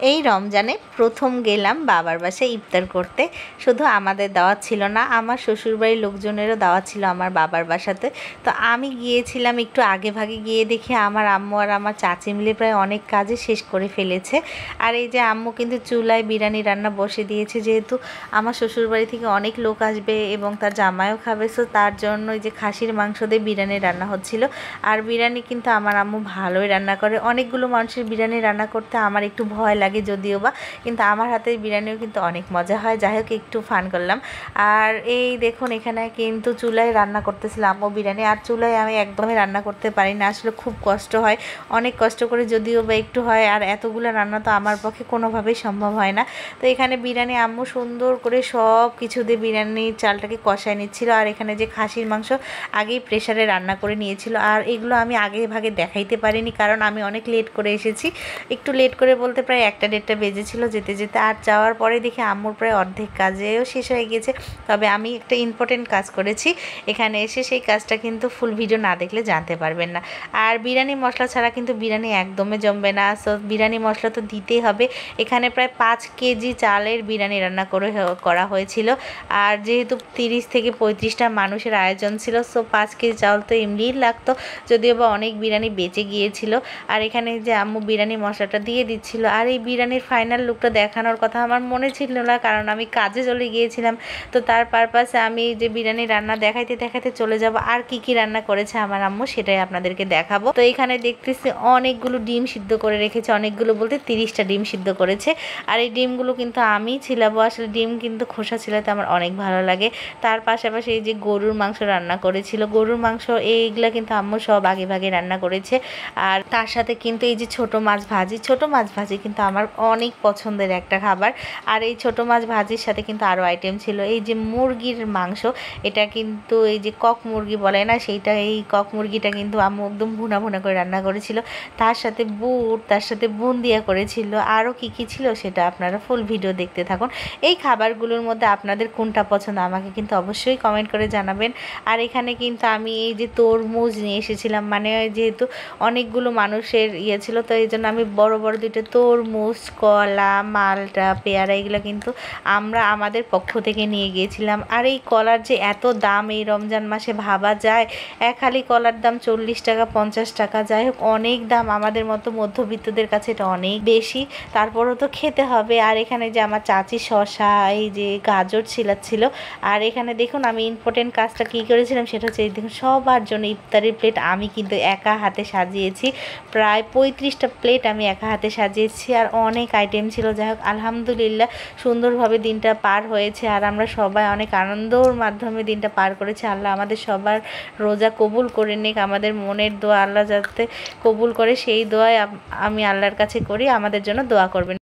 এই রমজানে প্রথম গেলাম বাবার বাসায় ইফতার করতে। শুধু আমাদের দাওয়াত ছিল না, আমার শ্বশুরবাড়ির লোকজনেরও দাওয়াত ছিল আমার বাবার বাসাতে। তো আমি গিয়েছিলাম একটু আগে ভাগে, গিয়ে দেখি আমার আম্মু আর আমার চাচি মিলে প্রায় অনেক কাজে শেষ করে ফেলেছে। আর এই যে আম্মু কিন্তু চুলায় বিরিয়ানি রান্না বসে দিয়েছে, যেহেতু আমার শ্বশুরবাড়ি থেকে অনেক লোক আসবে এবং তার জামাইও খাবে, সো তার জন্য এই যে খাসির মাংস দিয়ে বিরিয়ানি রান্না হচ্ছিল। আর বিরিয়ানি কিন্তু আমার আম্মু ভালোই রান্না করে। অনেকগুলো মানুষের বিরিয়ানি রান্না করতে আমার একটু ভয় লাগে যদিও বা, কিন্তু আমার হাতের বিরিয়ানিও কিন্তু অনেক মজা হয়। যাই হোক, একটু ফান করলাম। আর এই দেখুন, এখানে কিন্তু চুলায় রান্না করতেছিলাম আম্মু বিরিয়ানি। আর চুলায় আমি একদমই রান্না করতে পারি না, আসলে খুব কষ্ট হয়, অনেক কষ্ট করে যদিও বা একটু হয়। আর এতগুলো রান্না তো আমার পক্ষে কোনোভাবেই সম্ভব হয় না। তো এখানে বিরিয়ানি আম্মু সুন্দর করে সব কিছু দিয়ে বিরিয়ানির চালটাকে কষায় নিচ্ছিল। আর এখানে যে খাসির মাংস আগেই প্রেশারে রান্না করে নিয়েছিল। আর এগুলো আমি আগে ভাগে দেখাইতে পারিনি, কারণ আমি অনেক লেট করে এসেছি। একটু লেট করে বলতে প্রায় 1টা-1.5টা বেজেছিল যেতে যেতে। আর যাওয়ার পরে দেখি আম্মুর প্রায় অর্ধেক কাজেও শেষ হয়ে গিয়েছে। তবে আমি একটা ইম্পর্টেন্ট কাজ করেছি এখানে এসে, সেই কাজটা কিন্তু ফুল ভিডিও না দেখলে জানতে পারবেন না। আর বিরিয়ানি মশলা ছাড়া কিন্তু বিরিয়ানি একদমই জমবে না, সো বিরিয়ানি মশলা তো দিতেই হবে। এখানে প্রায় 5 কেজি চালের বিরিয়ানি রান্না করা হয়েছিল। আর যেহেতু 30 থেকে 35টা মানুষের আয়োজন ছিল, সো 5 কেজি চাল তো এমনিই লাগতো, যদিও বা অনেক বিরিয়ানি বেঁচে গিয়েছিল। আর এখানে যে আম্মু বিরিয়ানি মশলাটা দিয়ে দিচ্ছিল। আর এই বিরিয়ানির ফাইনাল লুকটা দেখানোর কথা আমার মনে ছিল না, কারণ আমি কাজে চলে গিয়েছিলাম। তো তার পারপাসে আমি যে বিরিয়ানি রান্না দেখাইতে দেখাইতে চলে যাব। আর কি কি রান্না করেছে আমার আম্মু সেটাই আপনাদেরকে দেখাবো। তো এখানে দেখতেছি অনেকগুলো ডিম সিদ্ধ করে রেখেছে, অনেকগুলো বলতে 30টা ডিম সিদ্ধ করেছে। আর এই ডিমগুলো কিন্তু আমি ছিলাবো, আসলে ডিম কিন্তু খোসা ছিলাতে আমার অনেক ভালো লাগে। তার পাশাপাশি এই যে গরুর মাংস রান্না করেছিল, গরুর মাংস এইগুলা কিন্তু আম্মু সব আগে ভাগে রান্না করেছে। আর তার সাথে কিন্তু এই যে ছোট মাছ ভাজি, ছোট মাছ ভাজি কিন্তু আমার অনেক পছন্দের একটা খাবার। আর এই ছোট মাছ ভাজির সাথে কিন্তু আরও আইটেম ছিল। এই যে মুরগির মাংস, এটা কিন্তু এই যে কক মুরগি বলে না, সেইটা, এই কক মুরগিটা কিন্তু আম্মু একদম ভুনা ভুনা করে রান্না করেছিল। তার সাথে বুট, তার সাথে বুন্দিয়া করেছিল। আরও কি কি ছিল সেটা আপনারা ফুল ভিডিও দেখতে থাকুন। এই খাবারগুলোর মধ্যে আপনাদের কোনটা পছন্দ আমাকে কিন্তু অবশ্যই কমেন্ট করে জানাবেন। আর এখানে কিন্তু আমি এই যে তরমুজ নিয়ে এসেছিলাম, মানে যেহেতু অনেকগুলো মানুষের ইয়ে ছিল, তো এই জন্য আমি বড় বড় 2টা তরমুজ, কলা, মালটা, পেয়ারা এগুলো কিন্তু আমরা আমাদের পক্ষ থেকে নিয়ে গিয়েছিলাম। আর এই কলার যে এত দাম এই রমজান মাসে, ভাবা যায় এক হালি কলার দাম 40 টাকা 50 টাকা। যাই হোক, অনেক দাম, আমাদের মতো মধ্যবিত্তদের কাছে এটা অনেক বেশি, তারপরও তো খেতে হবে। আর এখানে যে আমার চাচি শসা, এই যে গাজর ছিলাচ্ছিল। আর এখানে দেখুন আমি ইম্পর্টেন্ট কাজটা কী করেছিলাম সেটা হচ্ছে, এই দেখুন সবার জন্য ইফতারের প্লেট আমি কিন্তু একা হাতে সাজিয়েছি। প্রায় 35টা প্লেট আমি একা হাতে সাজিয়েছি। আর অনেক আইটেম ছিল। যাই হোক, আলহামদুলিল্লাহ সুন্দরভাবে দিনটা পার হয়েছে। আর আমরা সবাই অনেক আনন্দর মাধ্যমে দিনটা পার করেছি। আল্লাহ আমাদের সবার রোজা কবুল করে নিক। আমাদের মনের দোয়া আল্লাহ যাতে কবুল করে, সেই দোয়াই আমি আল্লাহর কাছে করি। আমাদের জন্য দোয়া করবেন।